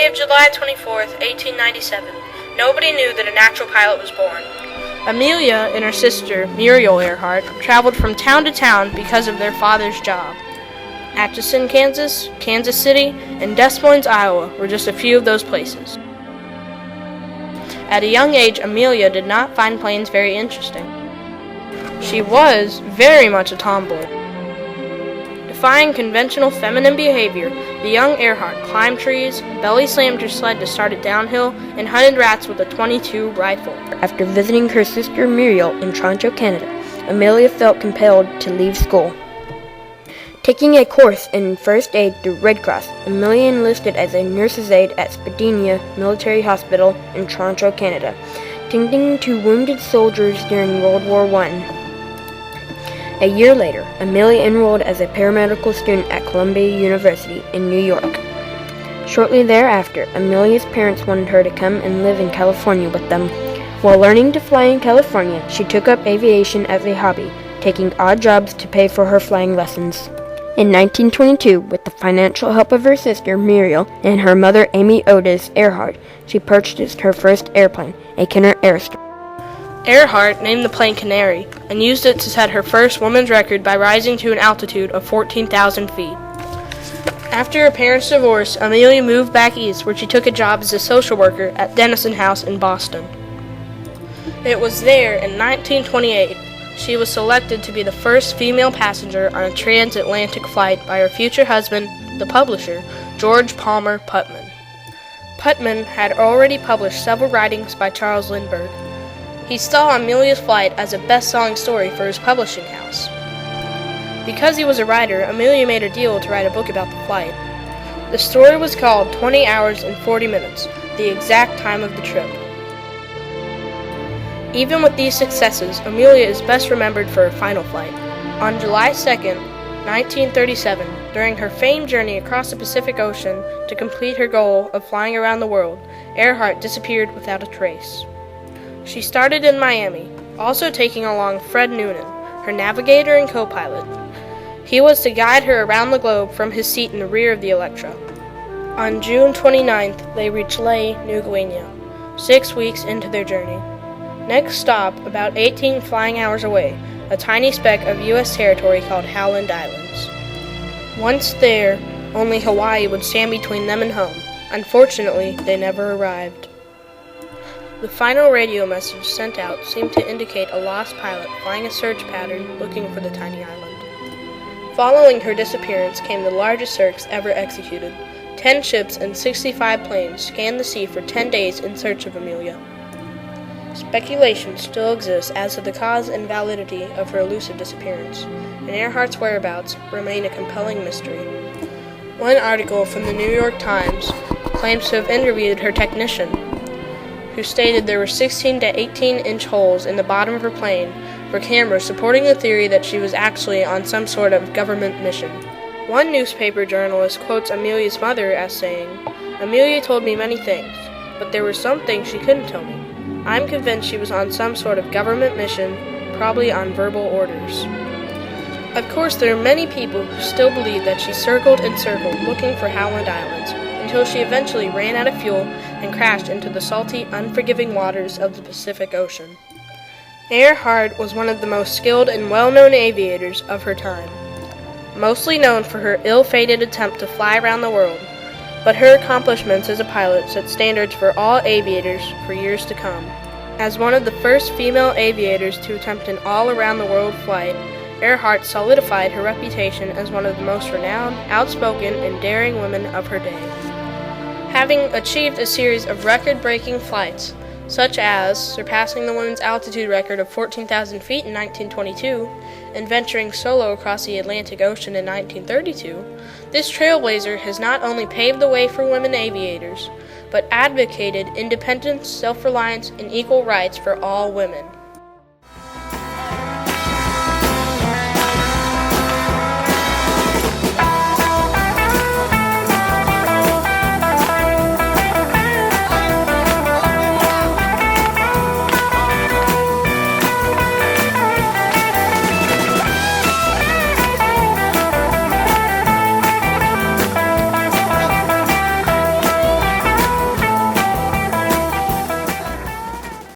of July 24th, 1897, nobody knew that a natural pilot was born. Amelia and her sister, Muriel Earhart, traveled from town to town because of their father's job. Atchison, Kansas, Kansas City, and Des Moines, Iowa were just a few of those places. At a young age, Amelia did not find planes very interesting. She was very much a tomboy. Defying conventional feminine behavior, the young Earhart climbed trees, belly slammed her sled to start it downhill, and hunted rats with a .22 rifle. After visiting her sister Muriel in Toronto, Canada, Amelia felt compelled to leave school. Taking a course in first aid through Red Cross, Amelia enlisted as a nurse's aide at Spadina Military Hospital in Toronto, Canada, tending to wounded soldiers during World War I. A year later, Amelia enrolled as a paramedical student at Columbia University in New York. Shortly thereafter, Amelia's parents wanted her to come and live in California with them. While learning to fly in California, she took up aviation as a hobby, taking odd jobs to pay for her flying lessons. In 1922, with the financial help of her sister Muriel and her mother Amy Otis Earhart, she purchased her first airplane, a Kenner Airstream. Earhart named the plane Canary and used it to set her first woman's record by rising to an altitude of 14,000 feet. After her parents' divorce, Amelia moved back east where she took a job as a social worker at Dennison House in Boston. It was there in 1928 she was selected to be the first female passenger on a transatlantic flight by her future husband, the publisher, George Palmer Putman. Putman had already published several writings by Charles Lindbergh. He saw Amelia's flight as a best-selling story for his publishing house. Because he was a writer, Amelia made a deal to write a book about the flight. The story was called 20 Hours and 40 Minutes, the exact time of the trip. Even with these successes, Amelia is best remembered for her final flight. On July 2nd, 1937, during her famed journey across the Pacific Ocean to complete her goal of flying around the world, Earhart disappeared without a trace. She started in Miami, also taking along Fred Noonan, her navigator and co-pilot. He was to guide her around the globe from his seat in the rear of the Electra. On June 29th, they reached Lae, New Guinea, 6 weeks into their journey. Next stop, about 18 flying hours away, a tiny speck of U.S. territory called Howland Islands. Once there, only Hawaii would stand between them and home. Unfortunately, they never arrived. The final radio message sent out seemed to indicate a lost pilot flying a search pattern looking for the tiny island. Following her disappearance came the largest search ever executed. 10 ships and 65 planes scanned the sea for 10 days in search of Amelia. Speculation still exists as to the cause and validity of her elusive disappearance, and Earhart's whereabouts remain a compelling mystery. One article from the New York Times claims to have interviewed her technician, who stated there were 16 to 18-inch holes in the bottom of her plane for cameras, supporting the theory that she was actually on some sort of government mission. One newspaper journalist quotes Amelia's mother as saying, "Amelia told me many things, but there were some things she couldn't tell me. I'm convinced she was on some sort of government mission, probably on verbal orders." Of course, there are many people who still believe that she circled and circled looking for Howland Islands, until she eventually ran out of fuel and crashed into the salty, unforgiving waters of the Pacific Ocean. Earhart was one of the most skilled and well-known aviators of her time, mostly known for her ill-fated attempt to fly around the world, but her accomplishments as a pilot set standards for all aviators for years to come. As one of the first female aviators to attempt an all-around-the-world flight, Earhart solidified her reputation as one of the most renowned, outspoken, and daring women of her day. Having achieved a series of record-breaking flights, such as surpassing the women's altitude record of 14,000 feet in 1922 and venturing solo across the Atlantic Ocean in 1932, this trailblazer has not only paved the way for women aviators, but advocated independence, self-reliance, and equal rights for all women.